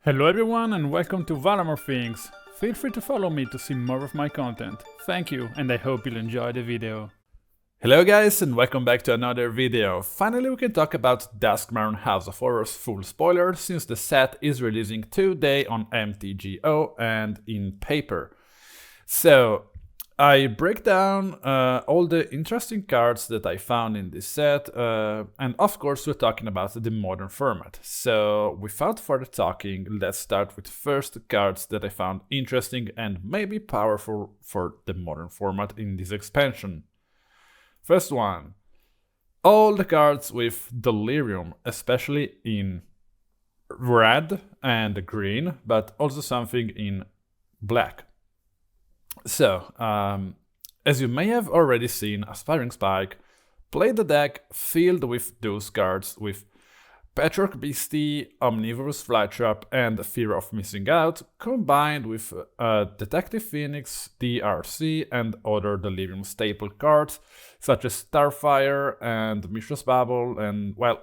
Hello everyone and welcome to Valamore Things. Feel free to follow me to see more of my content. Thank you and I hope you'll enjoy the video. Hello guys and welcome back to another video. Finally we can talk about Duskmourn House of Horrors full spoiler since the set is releasing today on MTGO and in paper. So I break down all the interesting cards that I found in this set, and of course we're talking about the modern format. So without further talking, let's start with first cards that I found interesting and maybe powerful for the modern format in this expansion. First one, all the cards with Delirium, especially in red and green, but also something in black. So, as you may have already seen, Aspiring Spike played a deck filled with those cards with Patchwork Beastie, Omnivorous Flytrap, and Fear of Missing Out, combined with Detective Phoenix, DRC, and other Delirium staple cards, such as Starfire and Mishra's Bubble, and well,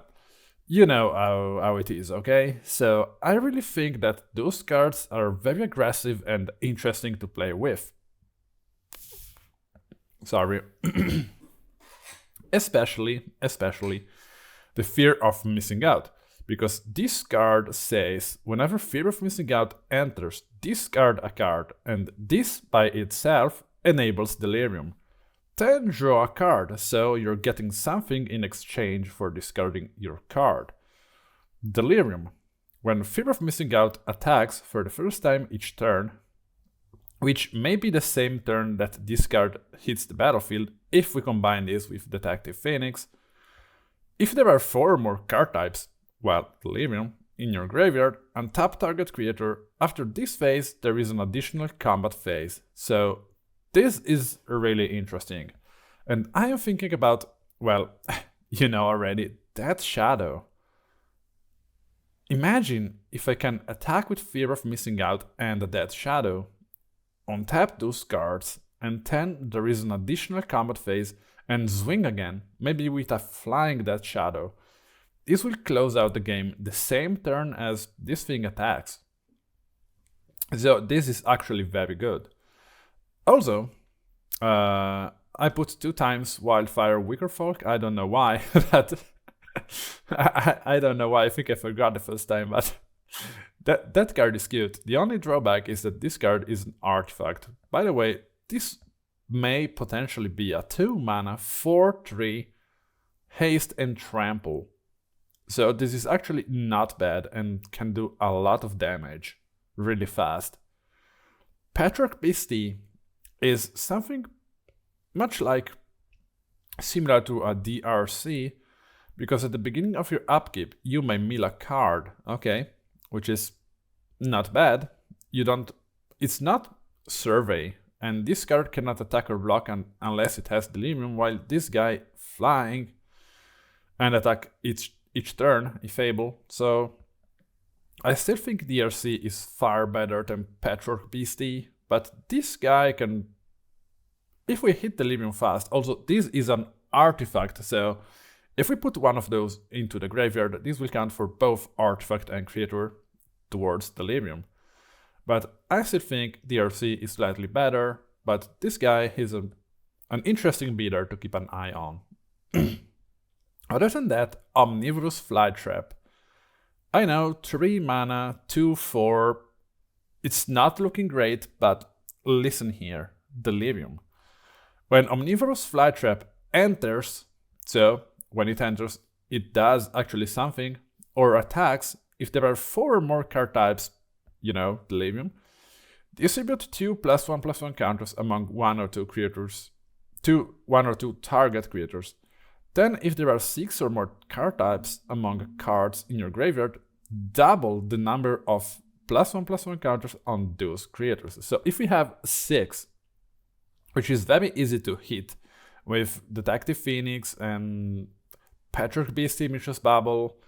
you know how it is, okay? So I really think that those cards are very aggressive and interesting to play with. Sorry. especially the Fear of Missing Out, because this card says whenever Fear of Missing Out enters, discard a card, and this by itself enables Delirium. Then draw a card, so you're getting something in exchange for discarding your card. Delirium. When Fear of Missing Out attacks for the first time each turn, which may be the same turn that this card hits the battlefield if we combine this with Detective Phoenix. If there are 4 or more card types, well, Delirium, in your graveyard, untap target creature. After this phase, there is an additional combat phase. So this is really interesting. And I am thinking about, well, you know already, Death Shadow. Imagine if I can attack with Fear of Missing Out and a Death Shadow. Untap those cards, and then there is an additional combat phase and swing again, maybe with a flying Death Shadow. This will close out the game the same turn as this thing attacks. So this is actually very good. Also, I put 2 times Wildfire Wickerfolk. I don't know why, but I don't know why. I think I forgot the first time, but that card is cute. The only drawback is that this card is an artifact. By the way, this may potentially be a 2-mana 4/3 haste and trample. So this is actually not bad and can do a lot of damage really fast. Patchwork Beastie is something much like similar to a DRC, because at the beginning of your upkeep you may mill a card, okay? Which is not bad. It's not Survey, and this card cannot attack or block unless it has Delirium, while this guy flying and attack each turn if able. So I still think DRC is far better than Patchwork Beastie, but this guy can, if we hit Delirium fast. Also, this is an artifact, so if we put one of those into the graveyard, this will count for both artifact and creature towards Delirium. But I still think DRC is slightly better, but this guy is an interesting beater to keep an eye on. Other than that, Omnivorous Flytrap. I know, 3 mana, 2/4. It's not looking great, but listen here, Delirium. When Omnivorous Flytrap enters, so when it enters, it does actually something, or attacks, if there are 4 or more card types, you know, Delirium, distribute 2 +1/+1 counters among 1 or 2 creatures, 1 or 2 target creatures. Then, if there are 6 or more card types among cards in your graveyard, double the number of +1/+1 counters on those creatures. So if we have 6, which is very easy to hit with Detective Phoenix and Patchwork Beastie, Mishra's Bubble,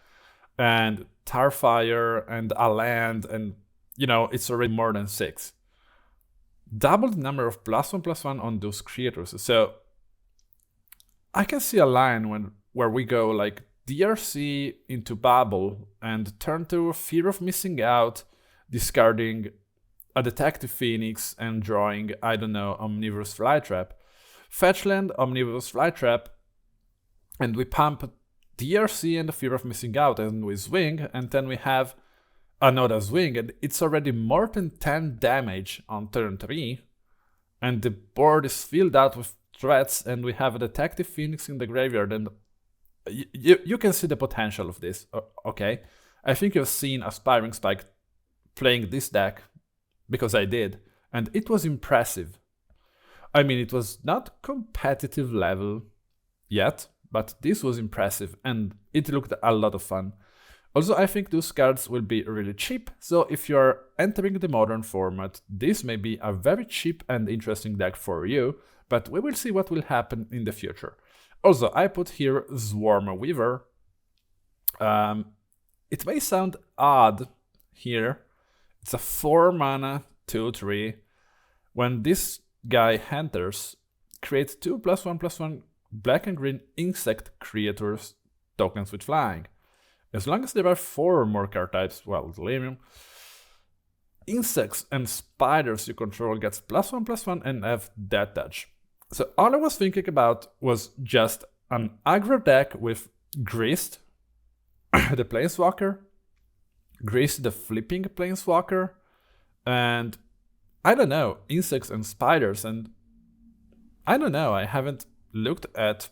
and Starfire and a land, and you know, it's already more than 6. Double the number of +1/+1 on those creatures. So I can see a line where we go like DRC into Bubble and turn to Fear of Missing Out discarding a Detective Phoenix and drawing, I don't know, Omnivorous Flytrap. Fetch land, Omnivorous Flytrap, and we pump DRC and the Fear of Missing Out, and we swing, and then we have another swing, and it's already more than 10 damage on turn 3, and the board is filled out with threats, and we have a Detective Phoenix in the graveyard, and you can see the potential of this, okay? I think you've seen Aspiring Spike playing this deck, because I did, and it was impressive. I mean, it was not competitive level yet, but this was impressive, and it looked a lot of fun. Also, I think those cards will be really cheap, so if you're entering the Modern format, this may be a very cheap and interesting deck for you, but we will see what will happen in the future. Also, I put here Swarm Weaver. It may sound odd here. It's a 4 mana, 2/3. When this guy enters, create 2+1/+1 black and green insect creatures tokens with flying. As long as there are 4 or more card types, well, Delirium, insects and spiders you control gets +1/+1 and have Death Touch. So all I was thinking about was just an aggro deck with Grist, the Planeswalker, Grist the flipping Planeswalker, and I don't know, insects and spiders, and I don't know, I haven't looked at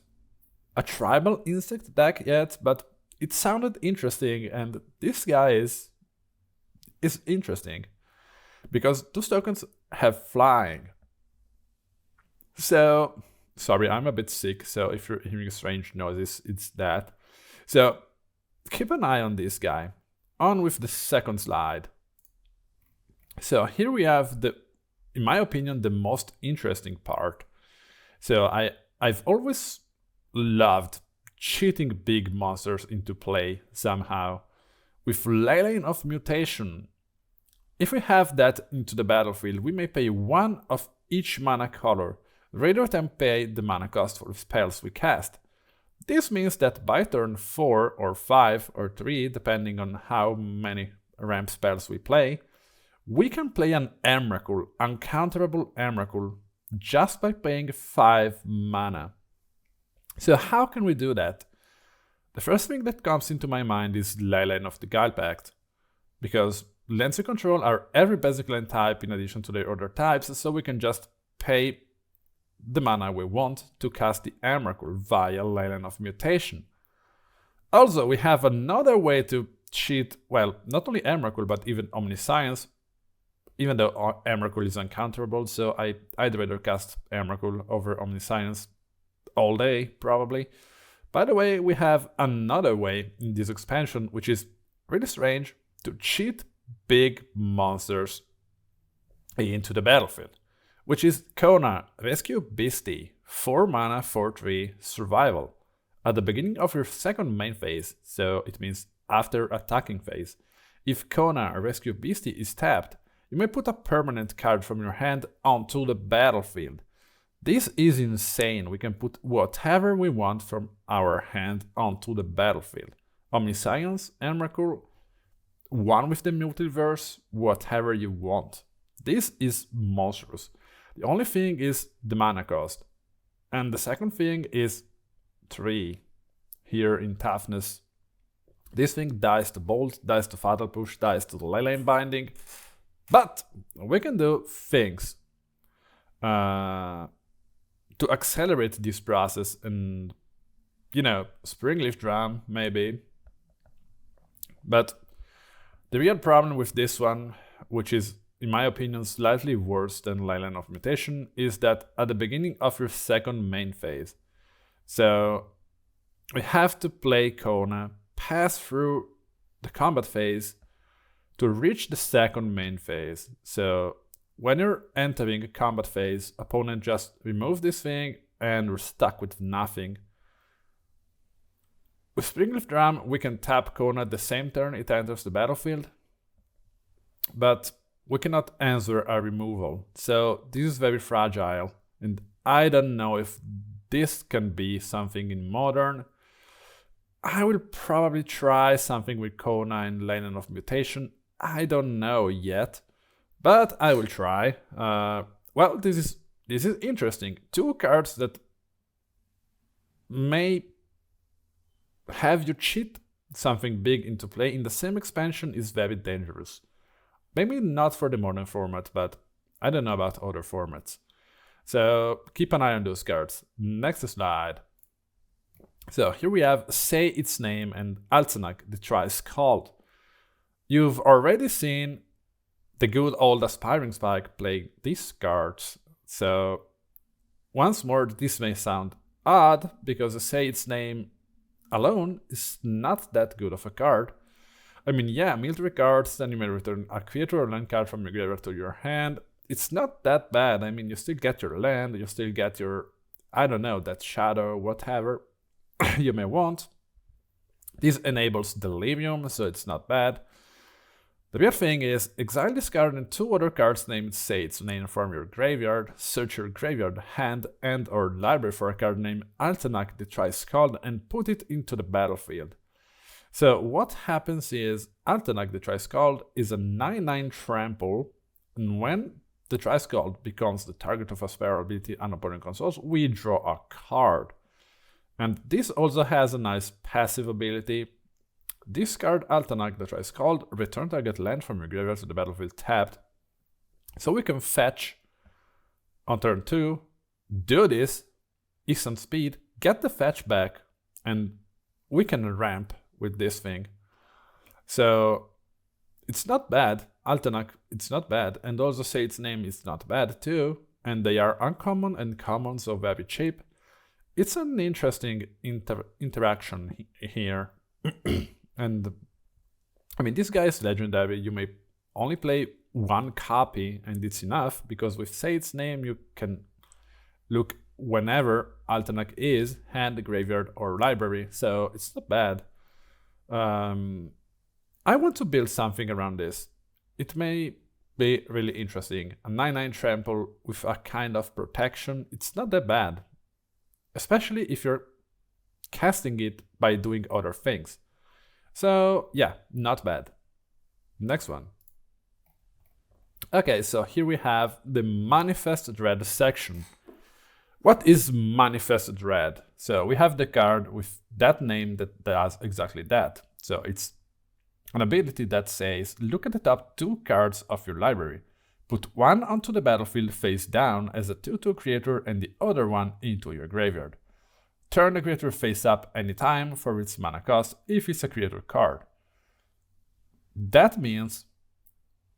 a tribal insect deck yet, but it sounded interesting, and this guy is interesting, because those tokens have flying. So, sorry, I'm a bit sick, so if you're hearing strange noises, it's that. So, keep an eye on this guy. On with the second slide. So here we have in my opinion, the most interesting part. So I've always loved cheating big monsters into play somehow. With Leyline of Mutation, if we have that into the battlefield, we may pay 1 of each mana color, rather than pay the mana cost for spells we cast. This means that by turn 4 or 5 or 3, depending on how many ramp spells we play, we can play an Emrakul, uncounterable Emrakul, just by paying 5 mana. So how can we do that? The first thing that comes into my mind is Leyline of the Guile Pact, because lands you control are every basic land type in addition to their other types, so we can just pay the mana we want to cast the Emrakul via Leyline of Mutation. Also, we have another way to cheat, well, not only Emrakul, but even Omniscience, even though Emrakul is uncounterable, so I'd rather cast Emrakul over Omniscience all day, probably. By the way, we have another way in this expansion, which is really strange, to cheat big monsters into the battlefield, which is Kona, Rescue Beastie, 4 mana, 4/3, survival. At the beginning of your second main phase, so it means after attacking phase, if Kona, Rescue Beastie is tapped, you may put a permanent card from your hand onto the battlefield. This is insane, we can put whatever we want from our hand onto the battlefield. Omniscience, Emrakul, one with the multiverse, whatever you want. This is monstrous. The only thing is the mana cost. And the second thing is 3 here in toughness. This thing dies to Bolt, dies to Fatal Push, dies to the Leyline Binding. But we can do things to accelerate this process and, you know, Springleaf Drum maybe. But the real problem with this one, which is in my opinion slightly worse than Leyline of Mutation, is that at the beginning of your second main phase, so we have to play Kona, pass through the combat phase to reach the second main phase. So when you're entering a combat phase, opponent just removes this thing and we're stuck with nothing. With Springleaf Drum, we can tap Kona the same turn it enters the battlefield, but we cannot answer a removal. So this is very fragile, and I don't know if this can be something in Modern. I will probably try something with Kona and Leyline of Mutation. I don't know yet, but I will try. Well, this is interesting. Two cards that may have you cheat something big into play in the same expansion is very dangerous. Maybe not for the modern format, but I don't know about other formats. So keep an eye on those cards. Next slide. So here we have Say Its Name and Altanak, the Tri-Scald. You've already seen the good old Aspiring Spike play these cards. So once more, this may sound odd because Say Its Name alone is not that good of a card. I mean, yeah, military cards, then you may return a creature or land card from your graveyard to your hand. It's not that bad. I mean, you still get your land, you still get your, I don't know, that shadow, whatever you may want. This enables Delirium, so it's not bad. The weird thing is, exile this card and two other cards named Say Its Name from your graveyard, search your graveyard, hand, and or library for a card named Altanak the Tri-Scald and put it into the battlefield. So what happens is, Altanak the Tri-Scald is a 9/9 trample, and when the Tri-Scald becomes the target of a spell ability on opponent consoles, we draw a card. And this also has a nice passive ability. Discard Altanak the Tri-Scald, return target land from your graveyard to the battlefield tapped. So we can fetch on turn 2, do this, instant speed, get the fetch back, and we can ramp with this thing. So it's not bad. Altanak, it's not bad. And also Say Its Name is not bad too. And they are uncommon and common, so very cheap. It's an interesting interaction here. And I mean, this guy is legendary. You may only play one copy and it's enough, because with Say Its Name you can look whenever Altanak is, hand, graveyard, or library, so it's not bad. I want to build something around this. It may be really interesting. A 9/9 trample with a kind of protection, it's not that bad. Especially if you're casting it by doing other things. So yeah, not bad. Next one. Okay, so here we have the Manifest Dread section. What is Manifest Dread? So we have the card with that name that does exactly that. So it's an ability that says, look at the top 2 cards of your library. Put one onto the battlefield face down as a 2/2 creature and the other one into your graveyard. Turn the creature face up anytime for its mana cost if it's a creature card. That means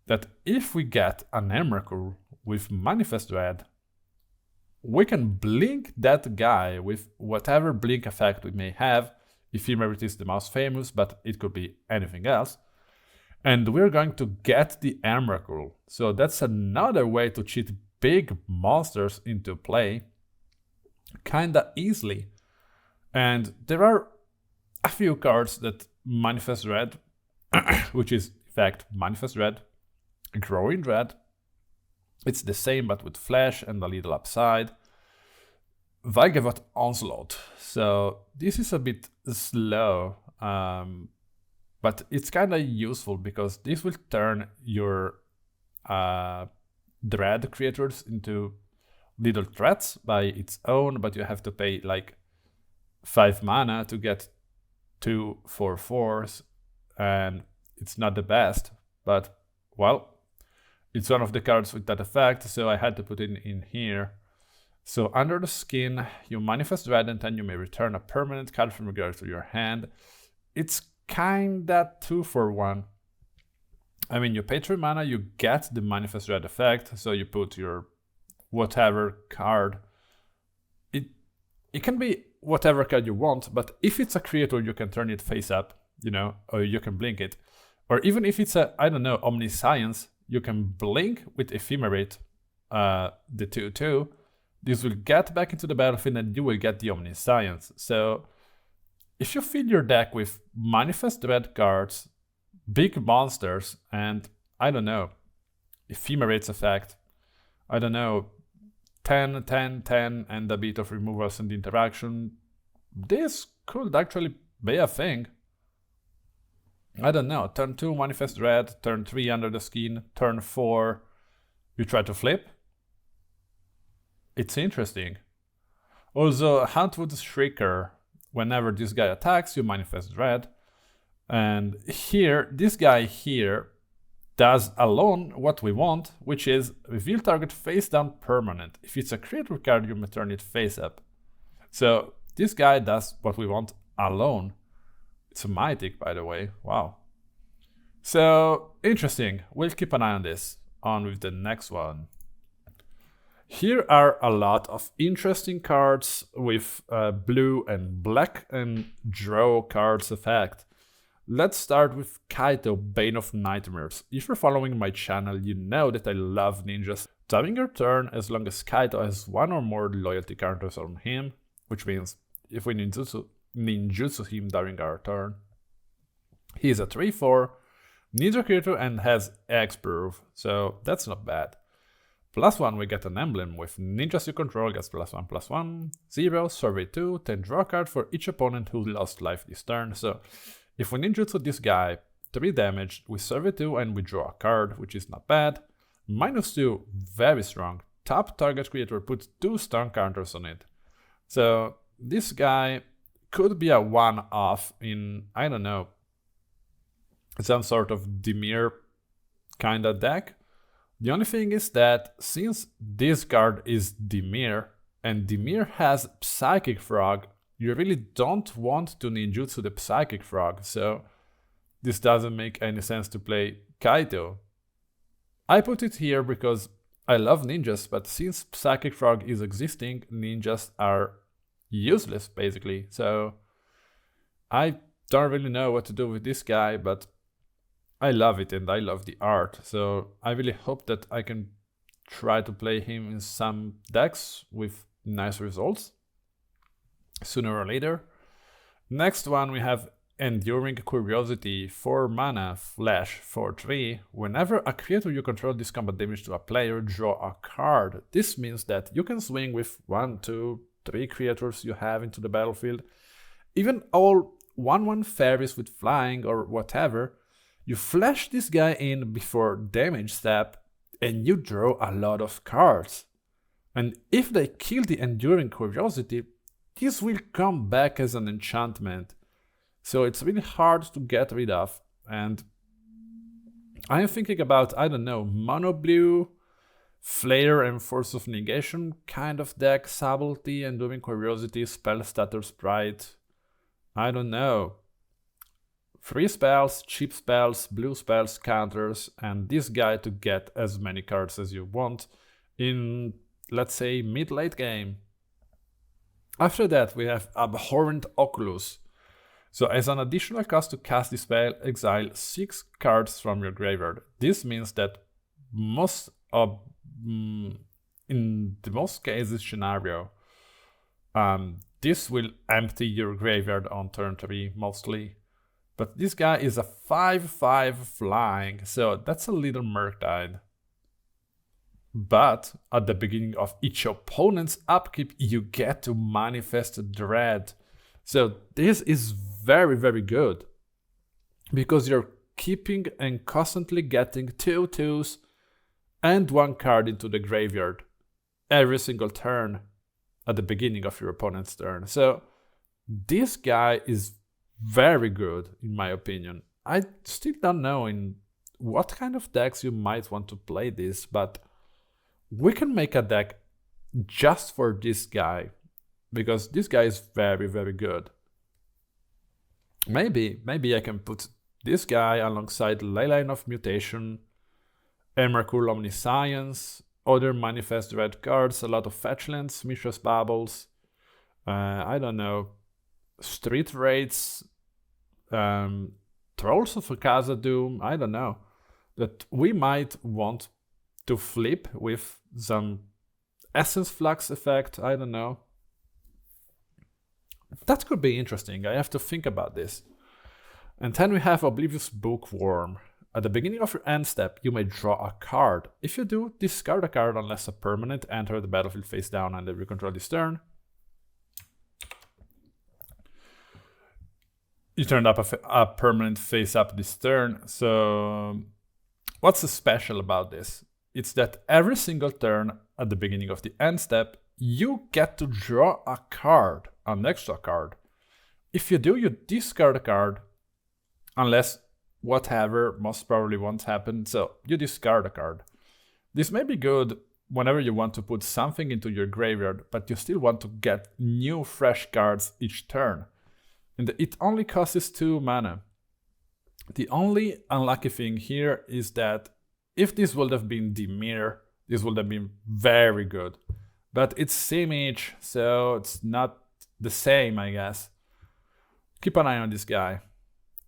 that if we get an Emrakul with Manifest Dread, we can blink that guy with whatever blink effect we may have. Ephemerate is the most famous, but it could be anything else. And we're going to get the Emrakul. So that's another way to cheat big monsters into play kinda easily. And there are a few cards that Manifest Dread, which is in fact Manifest Dread, Growing Dread. It's the same but with flash and a little upside. Vigavoth Onslaught. So this is a bit slow, but it's kind of useful because this will turn your Dread creatures into little threats by its own, but you have to pay like 5 mana to get 2 4/4s, and it's not the best, but well, it's one of the cards with that effect, so I had to put it in here. So under the skin, you Manifest Dread and then you may return a permanent card from your graveyard to your hand. It's kinda 2-for-1. I mean, you pay 3 mana, you get the Manifest Dread effect, so you put your whatever card. It can be whatever card you want, but if it's a creature, you can turn it face up, you know, or you can blink it. Or even if it's a, I don't know, Omniscience, you can blink with Ephemerate, the 2/2. This will get back into the battlefield and you will get the Omniscience. So if you fill your deck with Manifest Dread cards, big monsters, and I don't know, Ephemerate's effect, I don't know, 10, 10, 10, and a bit of removals and interaction, this could actually be a thing. I don't know, turn 2 manifest red, turn 3 under the skin, turn 4 you try to flip. It's interesting. Also, Huntwood's Shrieker, whenever this guy attacks, you manifest red. And here, this guy here does alone what we want, which is reveal target face down permanent. If it's a creature card, you may turn it face up. So this guy does what we want alone. It's a mythic, by the way. Wow. So interesting. We'll keep an eye on this. On with the next one. Here are a lot of interesting cards with blue and black and draw cards effect. Let's start with Kaito, Bane of Nightmares. If you're following my channel, you know that I love ninjas. During your turn, as long as Kaito has one or more loyalty counters on him, which means if we ninjutsu him during our turn, he is a 3/4 ninja creature and has X-proof, so that's not bad. +1, we get an emblem with ninjas you control gets +1/+1, 0, survey 2, then draw a card for each opponent who lost life this turn. So if we ninjutsu this guy, 3 damage, we survey 2 and we draw a card, which is not bad. -2, very strong. Top target creator puts 2 stun counters on it. So this guy could be a one-off in, I don't know, some sort of Dimir kind of deck. The only thing is that since this card is Dimir, and Dimir has Psychic Frog, you really don't want to ninjutsu the Psychic Frog, so this doesn't make any sense to play Kaito. I put it here because I love ninjas, but since Psychic Frog is existing, ninjas are useless basically, so I don't really know what to do with this guy, but I love it and I love the art, so I really hope that I can try to play him in some decks with nice results sooner or later. Next one we have Enduring Curiosity, 4 mana, flash, 4/3. Whenever a creature you control deals combat damage to a player, draw a card. This means that you can swing with 1, 2, 3 creatures you have into the battlefield, even all 1/1 fairies with flying or whatever. You flash this guy in before damage step and you draw a lot of cards. And if they kill the Enduring Curiosity, this will come back as an enchantment. So it's really hard to get rid of. And I'm thinking about, I don't know, mono blue, Flare and Force of Negation kind of deck, Subtlety, Enduring Curiosity, Spell Stutter Sprite. I don't know. 3 spells, cheap spells, blue spells, counters, and this guy to get as many cards as you want in, let's say, mid-late game. After that, we have Abhorrent Oculus. So as an additional cost to cast this spell, exile 6 cards from your graveyard. This means that in the most cases scenario, this will empty your graveyard on turn 3 mostly. But this guy is a 5/5 flying, so that's a little Murktide. But at the beginning of each opponent's upkeep, you get to manifest Dread. So this is very, very good, because you're keeping and constantly getting 2 2s and 1 card into the graveyard every single turn at the beginning of your opponent's turn. So this guy is very good in my opinion. I still don't know in what kind of decks you might want to play this, but we can make a deck just for this guy, because this guy is very, very good. Maybe I can put this guy alongside Leyline of Mutation, Emrakul Omniscience, other Manifest Red cards, a lot of fetchlands, Mishra's Bubbles, I don't know, Street Raids, Trolls of Khazad-dûm, I don't know, that we might want to flip with some Essence Flux effect, I don't know. That could be interesting, I have to think about this. And then we have Oblivious Bookworm. At the beginning of your end step, you may draw a card. If you do, discard a card unless a permanent enters the battlefield face down under you control this turn. you turned up a permanent face up this turn. So what's special about this? It's that every single turn at the beginning of the end step, you get to draw a card, an extra card. If you do, you discard a card, unless whatever most probably won't happen, so you discard a card. This may be good whenever you want to put something into your graveyard, but you still want to get new fresh cards each turn. And it only costs 2 mana. The only unlucky thing here is that if this would have been Dimir, this would have been very good. But it's Simic, so it's not the same, I guess. Keep an eye on this guy.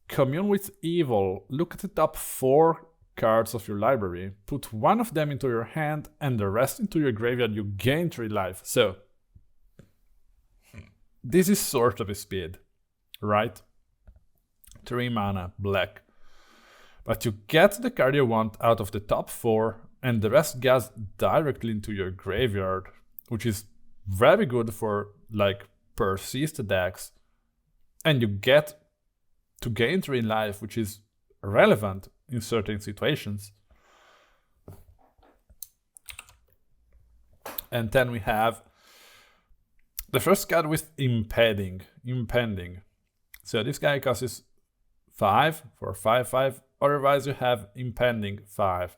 Commune with Evil. Look at the top 4 cards of your library. Put one of them into your hand and the rest into your graveyard. You gain 3 life. So, this is sort of a speed, right? 3 mana, black. But you get the card you want out of the top 4 and the rest goes directly into your graveyard, which is very good for like persist decks. And you get to gain 3 life, which is relevant in certain situations. And then we have the first card with Impending. So this guy costs 5 for 5/5, otherwise you have Impending 5.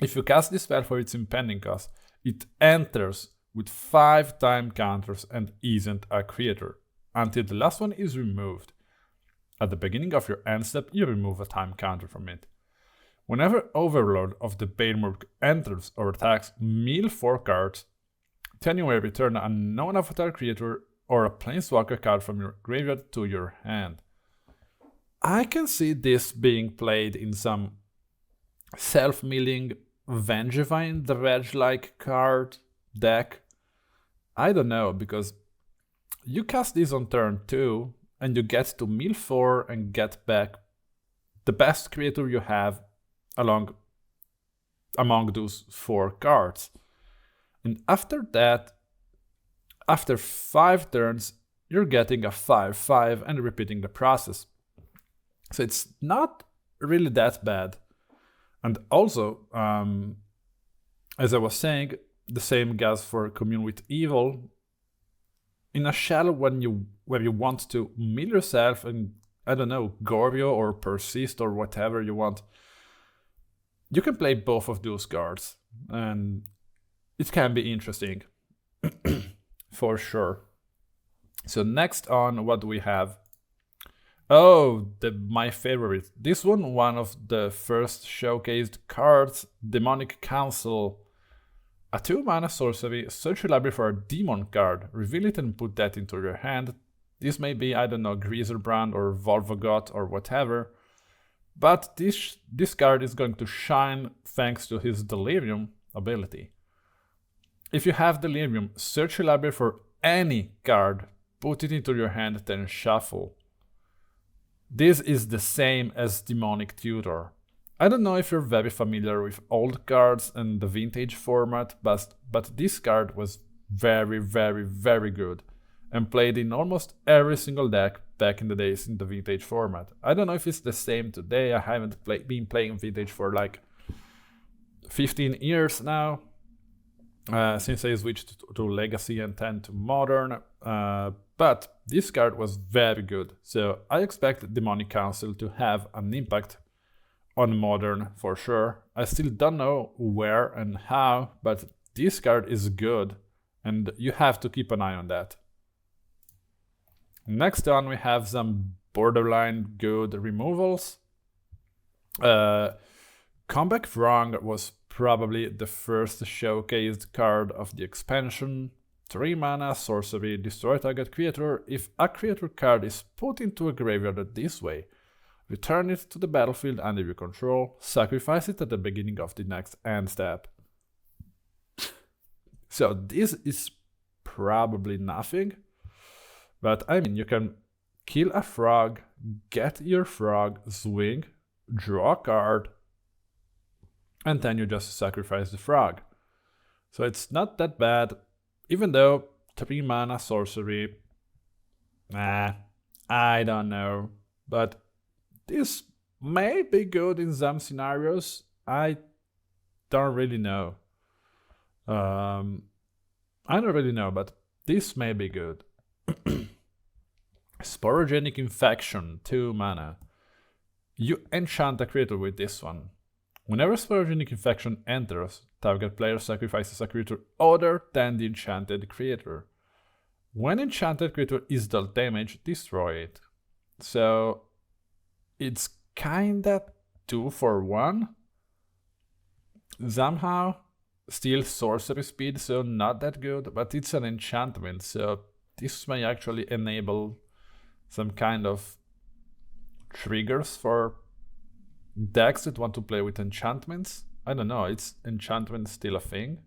If you cast this spell for its Impending cost, it enters with 5 time counters and isn't a creature, until the last one is removed. At the beginning of your end step, you remove a time counter from it. Whenever Overlord of the Balmorg enters or attacks, mill 4 cards, then you may return a non-avatar creature or a planeswalker card from your graveyard to your hand. I can see this being played in some self-milling Vengevine Dredge-like card deck. I don't know, because you cast this on turn 2 and you get to mill 4 and get back the best creature you have among those 4 cards. And after that, after 5 turns, you're getting a 5/5 and repeating the process. So it's not really that bad. And also, as I was saying, the same goes for Commune with Evil. In a shell, where you want to mill yourself and, I don't know, Gorvio or Persist or whatever you want, you can play both of those cards. And it can be interesting. For sure. So next on, what do we have? Oh, my favorite. This one of the first showcased cards, Demonic Council. A 2 mana sorcery, search your library for a demon card, reveal it and put that into your hand. This may be, I don't know, Greaserbrand or Volvagot or whatever. But this card is going to shine thanks to his Delirium ability. If you have Delirium, search your library for any card, put it into your hand, then shuffle. This is the same as Demonic Tutor. I don't know if you're very familiar with old cards and the vintage format, but this card was very, very, very good and played in almost every single deck back in the days in the vintage format. I don't know if it's the same today. I haven't been playing vintage for like 15 years now, since I switched to Legacy and then to Modern, but this card was very good. So I expect Demonic Council to have an impact on Modern for sure. I still don't know where and how, but this card is good and you have to keep an eye on that. Next on, we have some borderline good removals. Comeback Wrong was probably the first showcased card of the expansion. 3 mana, sorcery, destroy target creature. If a creature card is put into a graveyard this way, return it to the battlefield under your control, sacrifice it at the beginning of the next end step. So this is probably nothing, but I mean, you can kill a frog, get your frog, swing, draw a card, and then you just sacrifice the frog. So it's not that bad, even though 3 mana sorcery, I don't know, but this may be good in some scenarios. I don't really know. I don't really know, but this may be good. Sporogenic Infection, 2 mana. You enchant a creature with this one. Whenever Sporogenic Infection enters, target player sacrifices a creature other than the enchanted creature. When enchanted creature is dealt damage, destroy it. So it's kinda 2 for 1. Somehow, still sorcery speed, so not that good, but it's an enchantment, so this may actually enable some kind of triggers for decks that want to play with enchantments. I don't know, is enchantment still a thing?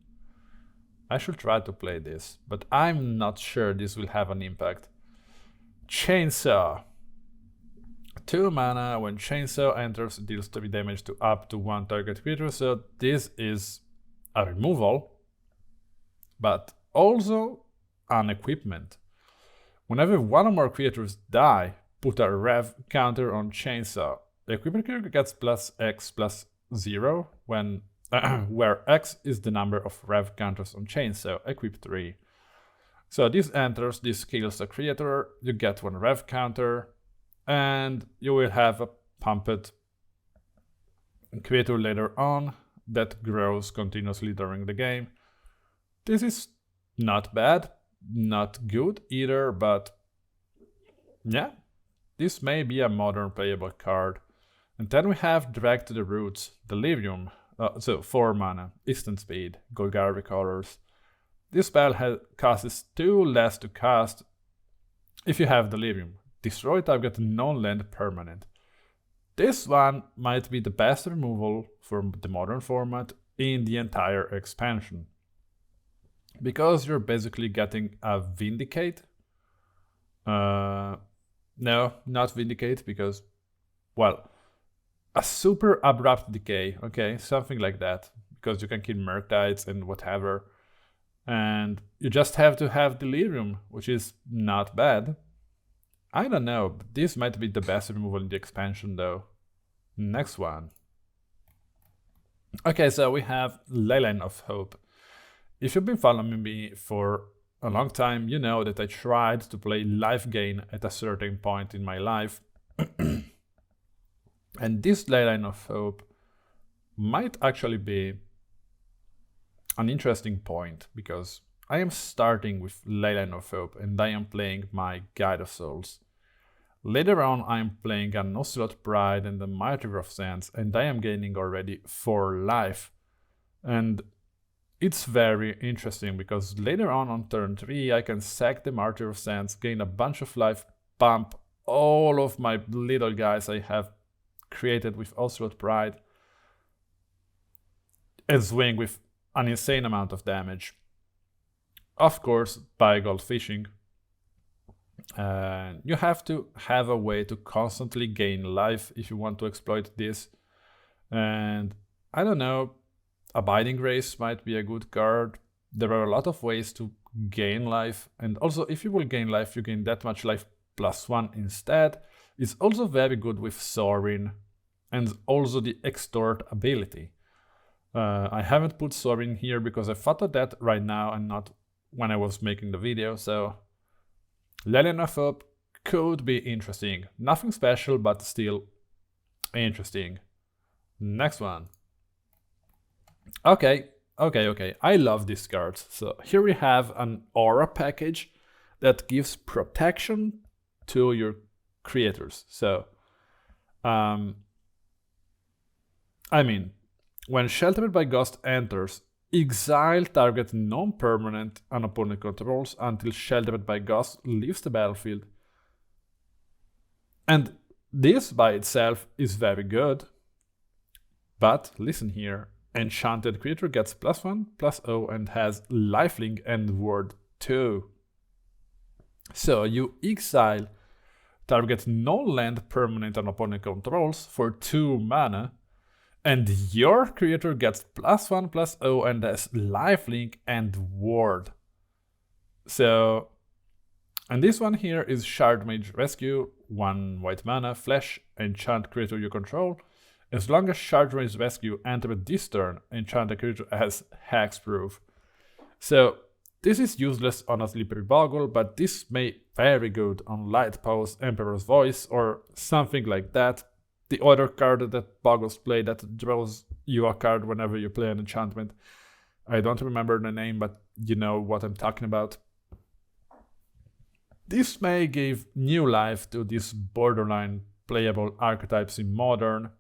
I should try to play this, but I'm not sure this will have an impact. Chainsaw. 2 mana, when Chainsaw enters, deals 3 damage to up to 1 target creature, so this is a removal, but also an equipment. Whenever 1 or more creatures die, put a rev counter on Chainsaw. The equipment character gets +X+0 when where X is the number of rev counters on Chainsaw, equip 3. So this enters, this kills a creator, you get 1 rev counter, and you will have a pumped creature later on that grows continuously during the game. This is not bad, not good either, but yeah, this may be a modern playable card. And then we have Drag to the Roots, Delirium, so 4 mana, instant speed, Golgari colors. This spell costs 2 less to cast if you have Delirium. Destroy target non-land permanent. This one might be the best removal from the modern format in the entire expansion. Because you're basically getting a Vindicate. No, not Vindicate, because, well, a super abrupt decay, okay, something like that, because you can kill Murktides and whatever, and you just have to have Delirium, which is not bad. I don't know, but this might be the best removal in the expansion though. Next one. Okay, so we have Leyline of Hope. If you've been following me for a long time, you know that I tried to play life gain at a certain point in my life. And this Leyline of Hope might actually be an interesting point, because I am starting with Leyline of Hope and I am playing my Guide of Souls. Later on I am playing an Ocelot Pride and the Martyr of Sands, and I am gaining already 4 life. And it's very interesting because later on turn 3 I can sack the Martyr of Sands, gain a bunch of life, pump all of my little guys I have created with Ocelot Pride, and swing with an insane amount of damage. Of course, by gold fishing. You have to have a way to constantly gain life if you want to exploit this. And I don't know, Abiding Grace might be a good card. There are a lot of ways to gain life, and also if you will gain life, you gain that much life +1 instead. It's also very good with Sorin, and also the Extort ability. I haven't put Sorin here because I thought of that right now and not when I was making the video, so Leyline of Hope could be interesting. Nothing special, but still interesting. Next one. Okay. I love these cards. So here we have an aura package that gives protection to your creators. So, I mean, when Sheltered by Ghost enters, exile target non-permanent an opponent controls until Sheltered by Ghost leaves the battlefield. And this by itself is very good. But listen here, enchanted creature gets +1/+0 and has lifelink and ward 2. So you exile target non-land permanent an opponent controls for 2 mana, and your creature gets +1/+0 and has lifelink and ward. So And this one here is Shard Mage Rescue, 1 white mana, flash, enchant creature you control. As long as Shard Mage Rescue enters this turn, enchant a creature as hexproof. So this is useless on a Slippery Boggle, but this may be very good on Light Pose, Emperor's Voice, or something like that. The other card that Boggles play that draws you a card whenever you play an enchantment. I don't remember the name, but you know what I'm talking about. This may give new life to these borderline playable archetypes in Modern.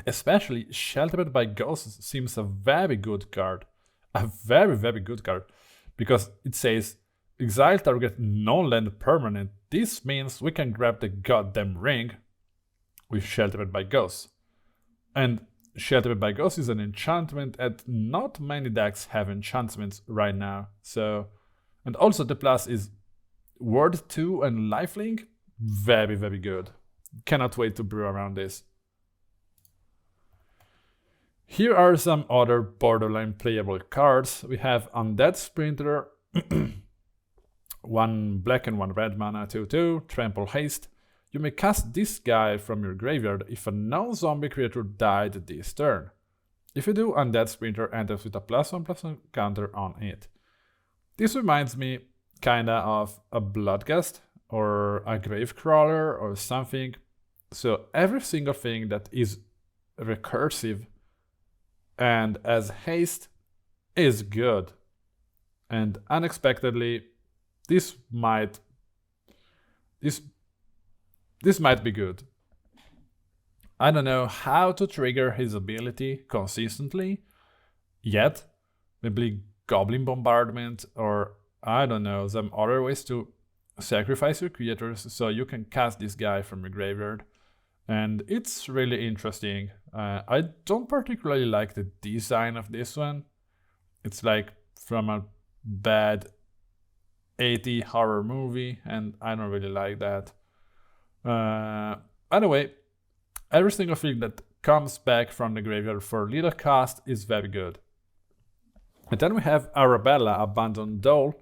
Especially Sheltered by Ghosts seems a very good card. A very, very good card. Because it says, exile target non-land permanent. This means we can grab the goddamn ring with Sheltered by Ghosts. And Sheltered by Ghosts is an enchantment, and not many decks have enchantments right now. So, and also the plus is Ward 2 and Lifelink, very, very good. Cannot wait to brew around this. Here are some other borderline playable cards. We have Undead Sprinter, 1 black and 1 red mana, 2/2, Trample Haste. You may cast this guy from your graveyard if a non-zombie creature died this turn. If you do, Undead Sprinter enters with a +1/+1 counter on it. This reminds me kinda of a Bloodgust or a Gravecrawler or something. So every single thing that is recursive and as haste is good. And unexpectedly, this might be good. I don't know how to trigger his ability consistently yet. Maybe Goblin Bombardment, or I don't know, some other ways to sacrifice your creatures so you can cast this guy from your graveyard. And it's really interesting. I don't particularly like the design of this one. It's like from a bad 80s horror movie, and I don't really like that. Anyway, every single thing that comes back from the graveyard for little cost is very good. And then we have Arabella, Abandoned Doll.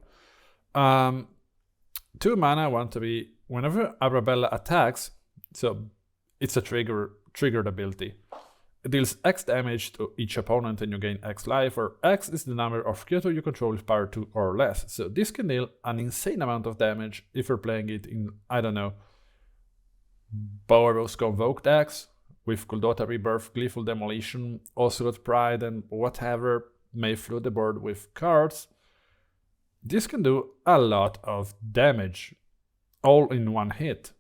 2 mana, 1/3. Whenever Arabella attacks, so it's a triggered ability. It deals X damage to each opponent and you gain X life, or X is the number of creatures you control with power 2 or less. So this can deal an insane amount of damage if you're playing it in, I don't know, Boros Convoke decks with Kuldota Rebirth, Gleeful Demolition, Ocelot Pride, and whatever may flood the board with cards. This can do a lot of damage, all in one hit.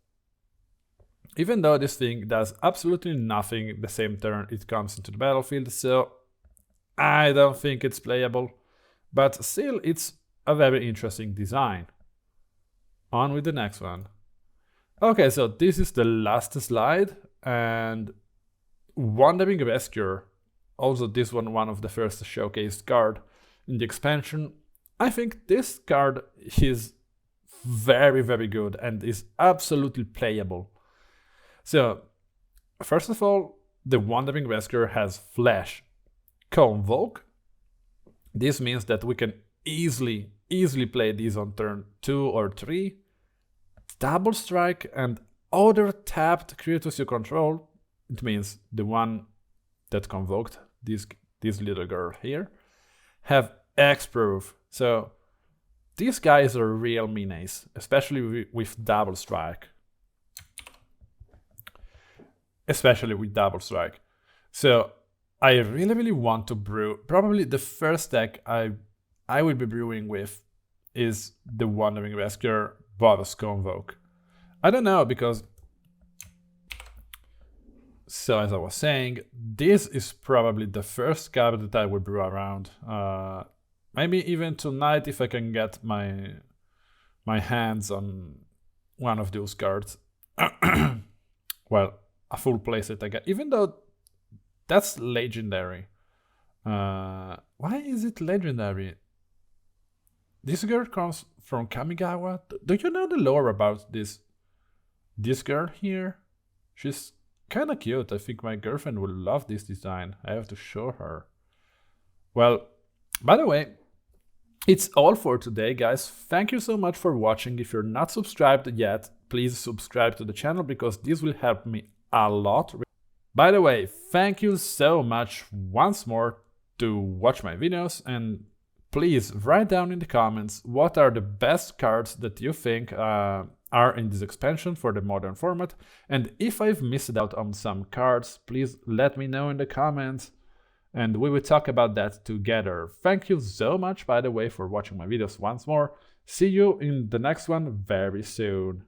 Even though this thing does absolutely nothing the same turn it comes into the battlefield, so I don't think it's playable. But still, it's a very interesting design. On with the next one. Okay, so this is the last slide, and Wandering Rescuer, also this one of the first showcased card in the expansion. I think this card is very, very good and is absolutely playable. So, first of all, the Wandering Rescuer has Flash. Convoke. This means that we can easily play these on turn 2 or 3. Double Strike and other tapped creatures you control. It means the one that convoked, this little girl here, have X-Proof. So, these guys are real menace, especially with Double Strike. So I really want to brew. Probably the first deck I will be brewing with is the Wandering Rescuer Boros Convoke. I don't know, because, so as I was saying, this is probably the first card that I will brew around. Maybe even tonight if I can get my hands on one of those cards. Well, a full playset I get, even though that's legendary. Why is it legendary? This girl comes from Kamigawa. Do you know the lore about this girl here? She's kind of cute. I think my girlfriend will love this design. I have to show her. Well, by the way, It's all for today, guys. Thank you so much for watching. If you're not subscribed yet, please subscribe to the channel because this will help me a lot. By the way, thank you so much once more to watch my videos, and please write down in the comments what are the best cards that you think are in this expansion for the modern format, and if I've missed out on some cards, please let me know in the comments and we will talk about that together. Thank you so much, by the way, for watching my videos once more. See you in the next one very soon.